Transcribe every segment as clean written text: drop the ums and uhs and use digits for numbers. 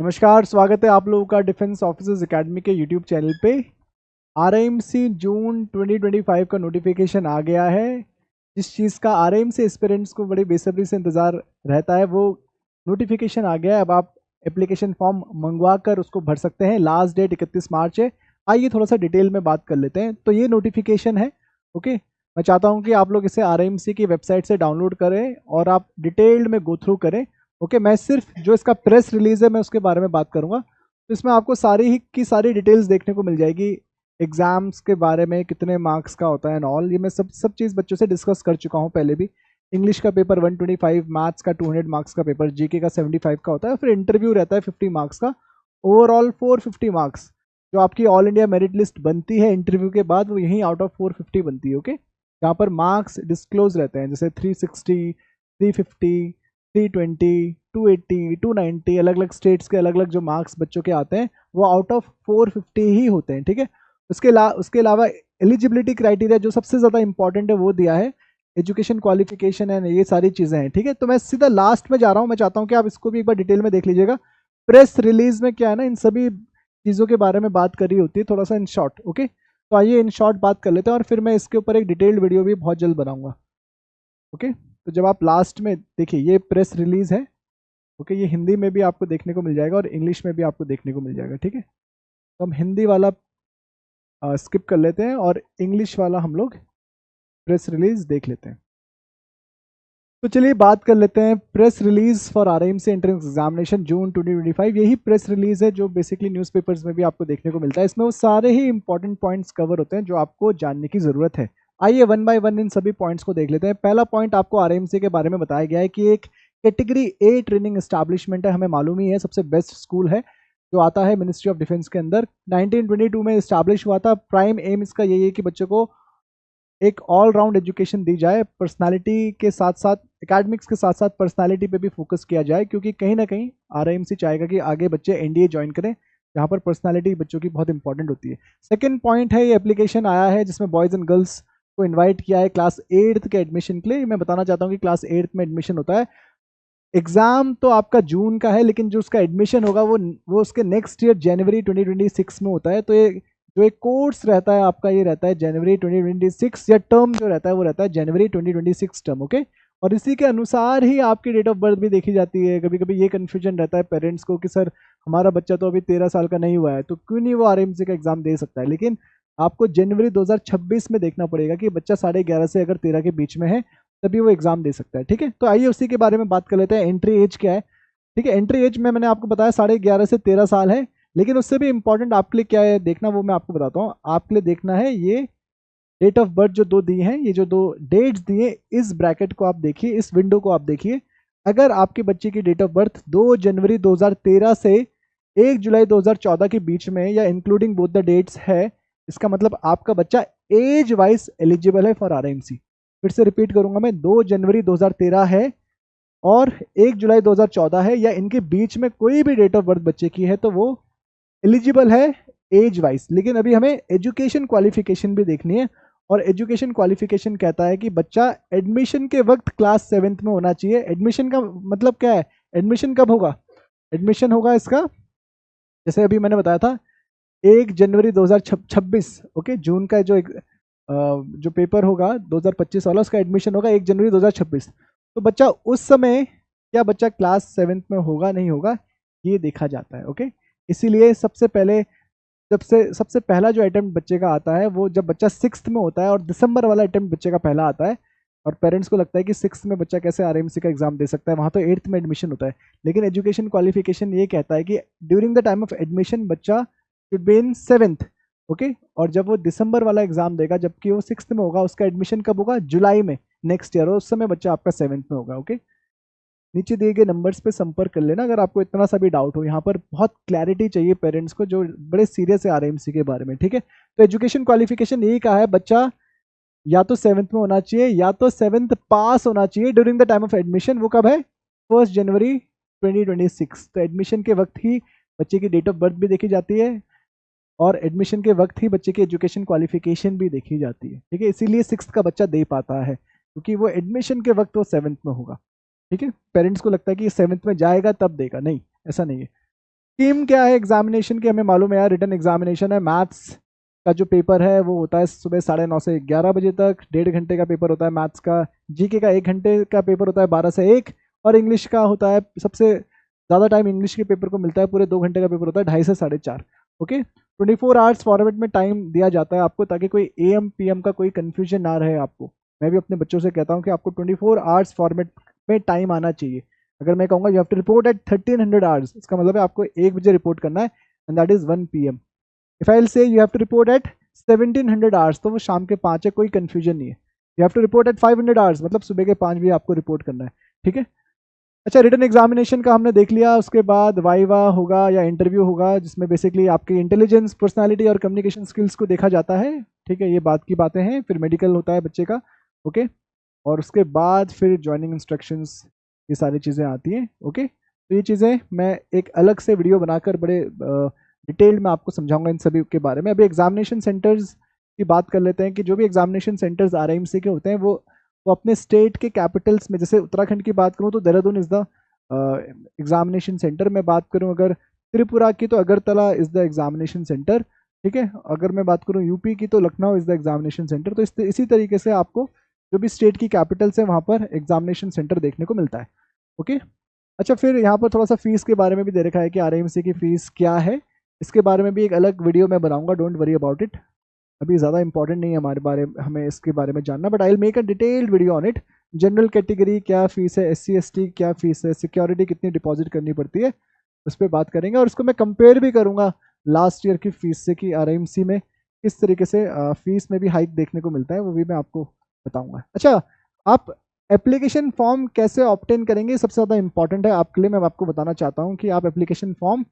नमस्कार, स्वागत है आप लोगों का डिफेंस ऑफिसर्स एकेडमी के यूट्यूब चैनल पे। आरआईएमसी जून 2025 का नोटिफिकेशन आ गया है। जिस चीज़ का आरआईएमसी एस्पिरेंट्स को बड़ी बेसब्री से इंतज़ार रहता है वो नोटिफिकेशन आ गया है। अब आप एप्लीकेशन फॉर्म मंगवा कर उसको भर सकते हैं। लास्ट डेट 31 मार्च है। आइए थोड़ा सा डिटेल में बात कर लेते हैं। तो ये नोटिफिकेशन है, ओके। मैं चाहता हूँ कि आप लोग इसे आरआईएमसी की वेबसाइट से डाउनलोड करें और आप डिटेल्ड में गो थ्रू करें। ओके, मैं सिर्फ जो इसका प्रेस रिलीज है मैं उसके बारे में बात करूंगा। तो इसमें आपको सारी ही की सारी डिटेल्स देखने को मिल जाएगी। एग्जाम्स के बारे में कितने मार्क्स का होता है एंड ऑल, ये मैं सब चीज़ बच्चों से डिस्कस कर चुका हूँ पहले भी। इंग्लिश का पेपर 125, मैथ्स का 200 मार्क्स का पेपर, जीके का 75 का होता है, फिर इंटरव्यू रहता है 50 मार्क्स का। ओवरऑल 450 मार्क्स जो आपकी ऑल इंडिया मेरिट लिस्ट बनती है इंटरव्यू के बाद, वो यहीं आउट ऑफ 450 बनती है। ओके, यहाँ पर मार्क्स डिस्क्लोज रहते हैं, जैसे 360, 350, 320, 280, 290, अलग अलग स्टेट्स के अलग अलग जो मार्क्स बच्चों के आते हैं वो आउट ऑफ 450 ही होते हैं। ठीक है, उसके अलावा एलिजिबिलिटी क्राइटेरिया जो सबसे ज़्यादा इंपॉर्टेंट है वो दिया है, एजुकेशन क्वालिफिकेशन है, ये सारी चीज़ें हैं। ठीक है, तो मैं सीधा लास्ट में जा रहा हूँ। मैं चाहता हूँ कि आप इसको भी एक बार डिटेल में देख लीजिएगा। प्रेस रिलीज में क्या है ना, इन सभी चीज़ों के बारे में बात करी होती है थोड़ा सा इन शॉर्ट। ओके, तो आइए इन शॉर्ट बात कर लेते हैं और फिर मैं इसके ऊपर एक डिटेल्ड वीडियो भी बहुत जल्द बनाऊंगा। ओके, तो जब आप लास्ट में देखिए, ये प्रेस रिलीज है। ओके, ये हिंदी में भी आपको देखने को मिल जाएगा और इंग्लिश में भी आपको देखने को मिल जाएगा। ठीक है, तो हम हिंदी वाला स्किप कर लेते हैं और इंग्लिश वाला हम लोग प्रेस रिलीज देख लेते हैं। तो चलिए बात कर लेते हैं press release for RIMC entrance examination June 2025। यही प्रेस रिलीज है जो बेसिकली न्यूज़पेपर्स में भी आपको देखने को मिलता है। इसमें वो सारे ही इंपॉर्टेंट पॉइंट्स कवर होते हैं जो आपको जानने की ज़रूरत है। आइए वन बाय वन इन सभी पॉइंट्स को देख लेते हैं। पहला पॉइंट आपको आरआईएमसी के बारे में बताया गया है कि एक कैटेगरी ए ट्रेनिंग एस्टैब्लिशमेंट है। हमें मालूम ही है, सबसे बेस्ट स्कूल है जो आता है मिनिस्ट्री ऑफ डिफेंस के अंदर। 1922 में इस्टेब्लिश हुआ था। प्राइम एम इसका यही है कि बच्चों को एक ऑल राउंड एजुकेशन दी जाए, पर्सनालिटी के साथ साथ एकेडमिक्स के साथ साथ पर्सनालिटी पे भी फोकस किया जाए, क्योंकि कहीं ना कहीं आरआईएमसी चाहेगा कि आगे बच्चे एनडीए ज्वाइन करें जहाँ पर पर्सनालिटी बच्चों की बहुत इंपॉर्टेंट होती है। सेकंड पॉइंट है, ये एप्लीकेशन आया है जिसमें बॉयज़ एंड गर्ल्स को इन्वाइट किया है क्लास 8th के एडमिशन के लिए। मैं बताना चाहता हूँ कि क्लास 8th में एडमिशन होता है। एग्जाम तो आपका जून का है, लेकिन जो उसका एडमिशन होगा वो उसके नेक्स्ट ईयर जनवरी 2026 में होता है। तो ये जो एक कोर्स रहता है आपका, ये रहता है जनवरी 2026, या टर्म जो रहता है वो रहता है जनवरी 2026 टर्म। ओके, और इसी के अनुसार ही आपकी डेट ऑफ बर्थ भी देखी जाती है। कभी कभी ये कन्फ्यूजन रहता है पेरेंट्स को कि सर हमारा बच्चा तो अभी 13 साल का नहीं हुआ है तो क्यों नहीं वो आरएमसी का एग्जाम दे सकता है, लेकिन आपको जनवरी 2026 में देखना पड़ेगा कि बच्चा 11.5 से अगर 13 के बीच में है तभी वो एग्जाम दे सकता है। ठीक है, तो आइए उसी के बारे में बात कर लेते हैं। एंट्री एज क्या है? ठीक है, एंट्री एज में मैंने आपको बताया 11.5 से 13 साल है, लेकिन उससे भी इंपॉर्टेंट आपके लिए क्या है देखना, वो मैं आपको बताता हूँ। आपके लिए देखना है ये डेट ऑफ बर्थ जो दो दी हैं, ये जो दो डेट्स दिए, इस ब्रैकेट को आप देखिए, इस विंडो को आप देखिए। अगर आपके बच्चे की डेट ऑफ बर्थ 2 जनवरी 2013 से 1 जुलाई 2014 के बीच में या इंक्लूडिंग बोथ द डेट्स है, इसका मतलब आपका बच्चा एज वाइज एलिजिबल है फॉर आरएमसी। फिर से रिपीट करूंगा मैं, 2 जनवरी 2013 है और 1 जुलाई 2014 है, या इनके बीच में कोई भी डेट ऑफ बर्थ बच्चे की है तो वो एलिजिबल है एज वाइज। लेकिन अभी हमें एजुकेशन क्वालिफिकेशन भी देखनी है, और एजुकेशन क्वालिफिकेशन कहता है कि बच्चा एडमिशन के वक्त क्लास 7th में होना चाहिए। एडमिशन का मतलब क्या है? एडमिशन कब होगा? एडमिशन होगा इसका, जैसे अभी मैंने बताया था, 1 जनवरी 2026। ओके, जून का जो पेपर होगा 2025 वाला, उसका एडमिशन होगा 1 जनवरी 2026। तो बच्चा उस समय, क्या बच्चा क्लास 7th में होगा नहीं होगा, ये देखा जाता है। ओके, इसीलिए सबसे पहला जो अटेम्प्ट बच्चे का आता है वो जब बच्चा 6th में होता है, और दिसंबर वाला अटेम्प्ट बच्चे का पहला आता है। और पेरेंट्स को लगता है कि 6th में बच्चा कैसे आरएमसी का एग्जाम दे सकता है, वहाँ तो 8th में एडमिशन होता है। लेकिन एजुकेशन क्वालिफिकेशन ये कहता है कि during the time of admission बच्चा should be in 7th। Okay, और जब वो दिसंबर वाला एग्जाम देगा, जबकि वो 6th में होगा, उसका एडमिशन कब होगा? जुलाई में, नेक्स्ट ईयर, और उस समय बच्चा आपका 7th में होगा। ओके, नीचे दिए गए नंबर्स पे संपर्क कर लेना अगर आपको इतना सा भी डाउट हो। यहाँ पर बहुत क्लैरिटी चाहिए पेरेंट्स को जो बड़े सीरियस है आरएमसी के बारे में। ठीक है, तो एजुकेशन क्वालिफिकेशन यही कहा है, बच्चा या तो 7th में होना चाहिए या तो 7th पास होना चाहिए during the time of admission. वो कब है? 1 जनवरी 2026। तो एडमिशन के वक्त ही बच्चे की डेट ऑफ बर्थ भी देखी जाती है, और एडमिशन के वक्त ही बच्चे की एजुकेशन क्वालिफिकेशन भी देखी जाती है। ठीक है, इसीलिए 6th का बच्चा दे पाता है, क्योंकि वो एडमिशन के वक्त वो 7th में होगा। ठीक है, पेरेंट्स को लगता है कि 7th में जाएगा तब देगा, नहीं, ऐसा नहीं है। स्कीम क्या है एग्जामिनेशन की हमें मालूम है यार, रिटन एग्जामिनेशन है। मैथ्स का जो पेपर है वो होता है सुबह 9:30 से 11 बजे तक, 1.5 घंटे का पेपर होता है मैथ्स का। जीके का 1 घंटे का पेपर होता है 12 से 1। और इंग्लिश का होता है, सबसे ज़्यादा टाइम इंग्लिश के पेपर को मिलता है, पूरे 2 घंटे का पेपर होता है 2:30 से 4:30। ओके, 24 आवर्स फॉर्मेट में टाइम दिया जाता है आपको, ताकि कोई AM PM का कोई कन्फ्यूजन ना रहे आपको। मैं भी अपने बच्चों से कहता हूँ कि आपको 24 आवर्स फॉर्मेट में टाइम आना चाहिए। अगर मैं कहूँगा you have to report at 1300 hours, इसका मतलब है आपको 1 बजे रिपोर्ट करना है, and that is 1 PM। If I say you have to report at 1700 hours, तो वो शाम के 5 है, कोई कंफ्यूजन नहीं है। You have to report at 500 hours, मतलब सुबह के 5 बजे आपको रिपोर्ट करना है। ठीक है, अच्छा, रिटन एग्जामिनेशन का हमने देख लिया। उसके बाद वाइवा होगा या इंटरव्यू होगा, जिसमें बेसिकली आपकी इंटेलिजेंस, पर्सनालिटी और कम्युनिकेशन स्किल्स को देखा जाता है। ठीक है, ये बात की बातें हैं। फिर मेडिकल होता है बच्चे का। ओके, और उसके बाद फिर ज्वाइनिंग इंस्ट्रक्शंस, ये सारी चीज़ें आती हैं। ओके, तो ये चीज़ें मैं एक अलग से वीडियो बनाकर बड़े डिटेल्ड में आपको समझाऊंगा इन सभी के बारे में। अभी एग्जामिनेशन सेंटर्स की बात कर लेते हैं कि जो भी एग्जामिनेशन सेंटर्स RIMC के होते हैं वो अपने स्टेट के कैपिटल्स में, जैसे उत्तराखंड की बात करूँ तो Dehradun is the examination centre. मैं बात करूँ अगर त्रिपुरा की तो Agartala is the examination centre. ठीक है, अगर मैं बात करूँ यूपी की तो Lucknow is the examination centre. तो इसी तरीके से आपको जो भी स्टेट की कैपिटल्स हैं वहाँ पर एग्जामिनेशन सेंटर देखने को मिलता है। ओके, अच्छा, फिर यहाँ पर थोड़ा सा फीस के बारे में भी दे रखा है कि RIMC की फ़ीस क्या है। इसके बारे में भी एक अलग वीडियो मैं बनाऊंगा, डोंट वरी अबाउट इट। अभी ज़्यादा इंपॉर्टेंट नहीं है हमें इसके बारे में जानना, but I will make a detailed video on it. General category क्या फीस है, SC ST क्या फीस है, सिक्योरिटी कितनी डिपॉजिट करनी पड़ती है, उस पर बात करेंगे। और उसको मैं कंपेयर भी करूँगा लास्ट ईयर की फीस से कि RIMC में किस तरीके से फीस में भी हाइक देखने को मिलता है, वो भी मैं आपको बताऊँगा। अच्छा, आप एप्लीकेशन फॉर्म कैसे ऑब्टेन करेंगे, सबसे ज़्यादा इंपॉर्टेंट है आपके लिए। मैं आपको बताना चाहता हूँ कि आप एप्लीकेशन फॉर्म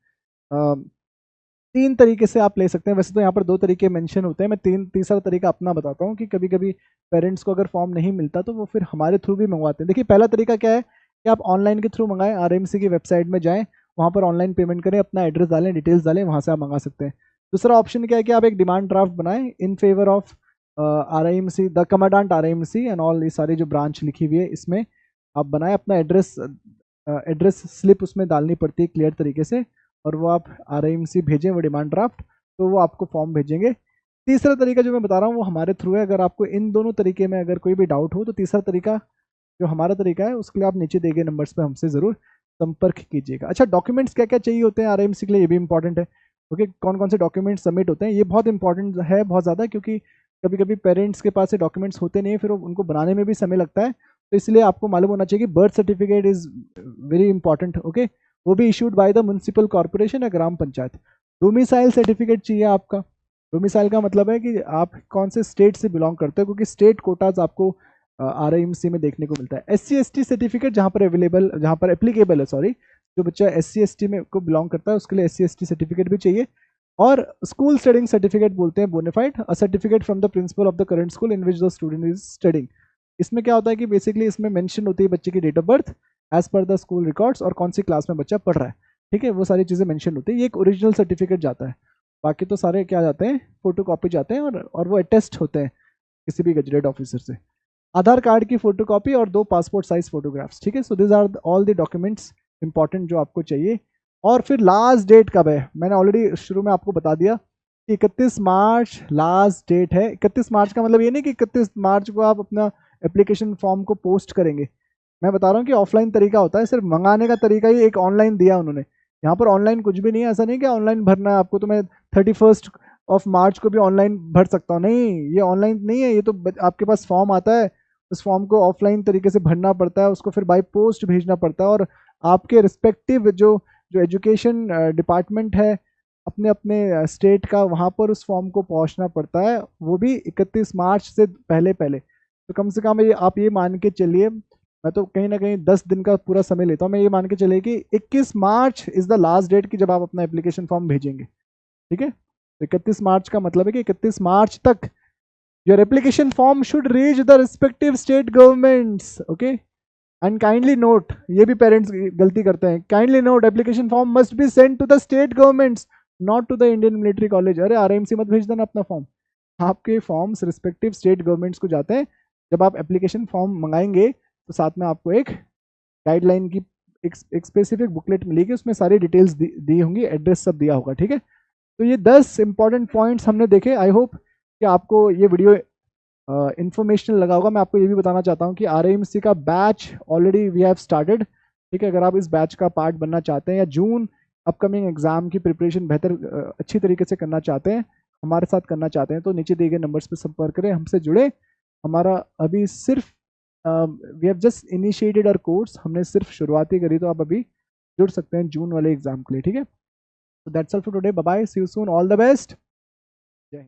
3 तरीके से आप ले सकते हैं। वैसे तो यहाँ पर 2 तरीके मेंशन होते हैं, मैं तीसरा तरीका अपना बताता हूँ कि कभी कभी पेरेंट्स को अगर फॉर्म नहीं मिलता तो वो फिर हमारे थ्रू भी मंगवाते हैं। देखिए, पहला तरीका क्या है कि आप ऑनलाइन के थ्रू मंगाएं, RIMC की वेबसाइट में जाएं, वहाँ पर ऑनलाइन पेमेंट करें, अपना एड्रेस डालें, डिटेल्स डालें, वहाँ से आप मंगा सकते हैं। दूसरा ऑप्शन क्या है कि आप एक डिमांड ड्राफ्ट बनाएं in favour of RIMC, the commandant RIMC and all, ये सारी जो ब्रांच लिखी हुई है इसमें आप बनाएं। अपना एड्रेस स्लिप उसमें डालनी पड़ती है क्लियर तरीके से, और वो आप RIMC भेजें, वो डिमांड ड्राफ्ट, तो वो आपको फॉर्म भेजेंगे। तीसरा तरीका जो मैं बता रहा हूँ वो हमारे थ्रू है। अगर आपको इन दोनों तरीके में अगर कोई भी डाउट हो तो तीसरा तरीका जो हमारा तरीका है उसके लिए आप नीचे दिए गए नंबर्स पे हमसे ज़रूर संपर्क कीजिएगा। अच्छा, डॉक्यूमेंट्स क्या क्या चाहिए होते हैं RIMC के लिए, ये भी इंपॉर्टेंट है। ओके, कौन कौन से डॉक्यूमेंट्स सबमिट होते हैं, ये बहुत इंपॉर्टेंट है, बहुत ज़्यादा, क्योंकि कभी कभी पेरेंट्स के पास से डॉक्यूमेंट्स होते नहीं है, फिर उनको बनाने में भी समय लगता है। तो इसलिए आपको मालूम होना चाहिए कि birth certificate is very important. Okay, वो भी issued by the municipal corporation या ग्राम पंचायत। डोमिसाइल सर्टिफिकेट चाहिए आपका। डोमिसाइल का मतलब है कि आप कौन से स्टेट से बिलोंग करते हो, क्योंकि स्टेट कोटाज आपको RIMC में देखने को मिलता है। SC ST सर्टिफिकेट जहाँ पर अवेलेबल, जहाँ पर एप्लीकेबल है, सॉरी, जो बच्चा SC ST में को बिलोंग करता है उसके लिए SC ST सर्टिफिकेट भी चाहिए। और स्कूल स्टडिंग सर्टिफिकेट बोलते हैं bonafide, a certificate from the principal of the current school in which the student is studying. इसमें क्या होता है कि बेसिकली इसमें मेंशन होती है बच्चे की डेट ऑफ बर्थ एज पर द स्कूल रिकॉर्ड्स और कौन सी क्लास में बच्चा पढ़ रहा है। ठीक है, वो सारी चीज़ें मेंशन होती है। ये एक ओरिजिनल सर्टिफिकेट जाता है, बाकी तो सारे क्या जाते हैं, फोटो कॉपी जाते हैं, और वो अटेस्ट होते हैं किसी भी गजटेड ऑफिसर से। आधार कार्ड की फोटोकॉपी और 2 पासपोर्ट साइज फोटोग्राफ्स। ठीक है, so this are all the documents important जो आपको चाहिए। और फिर लास्ट डेट कब है, मैंने ऑलरेडी शुरू में आपको बता दिया कि 31 मार्च लास्ट डेट है। 31 मार्च का मतलब ये नहीं कि 31 मार्च को आप अपना एप्लीकेशन फॉर्म को पोस्ट करेंगे। मैं बता रहा हूँ कि ऑफलाइन तरीका होता है, सिर्फ मंगाने का तरीका ही एक ऑनलाइन दिया उन्होंने। यहाँ पर ऑनलाइन कुछ भी नहीं है, ऐसा नहीं कि ऑनलाइन भरना है आपको, तो मैं 31 मार्च को भी ऑनलाइन भर सकता हूँ, नहीं, ये ऑनलाइन नहीं है। ये तो आपके पास फॉर्म आता है, उस फॉर्म को ऑफलाइन तरीके से भरना पड़ता है, उसको फिर बाय पोस्ट भेजना पड़ता है, और आपके रिस्पेक्टिव जो जो एजुकेशन डिपार्टमेंट है अपने अपने स्टेट का, वहाँ पर उस फॉर्म को पहुँचना पड़ता है, वो भी 31 मार्च से पहले पहले। तो कम से कम ये आप ये मान के चलिए, मैं तो कहीं ना कहीं 10 दिन का पूरा समय लेता हूँ, मैं ये मान के चलिए कि 21 मार्च इज़ द लास्ट डेट की जब आप अपना एप्लीकेशन फॉर्म भेजेंगे। ठीक है, तो 31 मार्च का मतलब है कि 31 मार्च तक your application form should reach the respective state governments. Okay, and kindly note, ये भी पेरेंट्स गलती करते हैं, kindly note application form must be send to the state governments, not to the Indian military college. अरे RIMC मत भेज देना अपना फॉर्म, आपके फॉर्म्स रिस्पेक्टिव स्टेट गवर्नमेंट्स को जाते हैं। जब आप एप्लीकेशन फॉर्म मंगाएंगे तो साथ में आपको एक गाइडलाइन की एक स्पेसिफिक बुकलेट मिलेगी, उसमें सारी डिटेल्स दी होंगी, एड्रेस सब दिया होगा, ठीक है। तो ये 10 इंपॉर्टेंट पॉइंट्स हमने देखे। आई होप कि आपको ये वीडियो इंफॉर्मेशनल लगा होगा। मैं आपको ये भी बताना चाहता हूँ कि RIMC का batch already we have started, ठीक है। अगर आप इस बैच का पार्ट बनना चाहते हैं या जून अपकमिंग एग्जाम की प्रिपरेशन बेहतर अच्छी तरीके से करना चाहते हैं, हमारे साथ करना चाहते हैं, तो नीचे दिए गए नंबर्स पर संपर्क करें, हमसे जुड़े। हमारा अभी सिर्फ we have just initiated our course, हमने सिर्फ शुरुआती करी, तो आप अभी जुड़ सकते हैं जून वाले एग्जाम के लिए, ठीक है। So that's all for today. Bye bye. See you soon. All the best.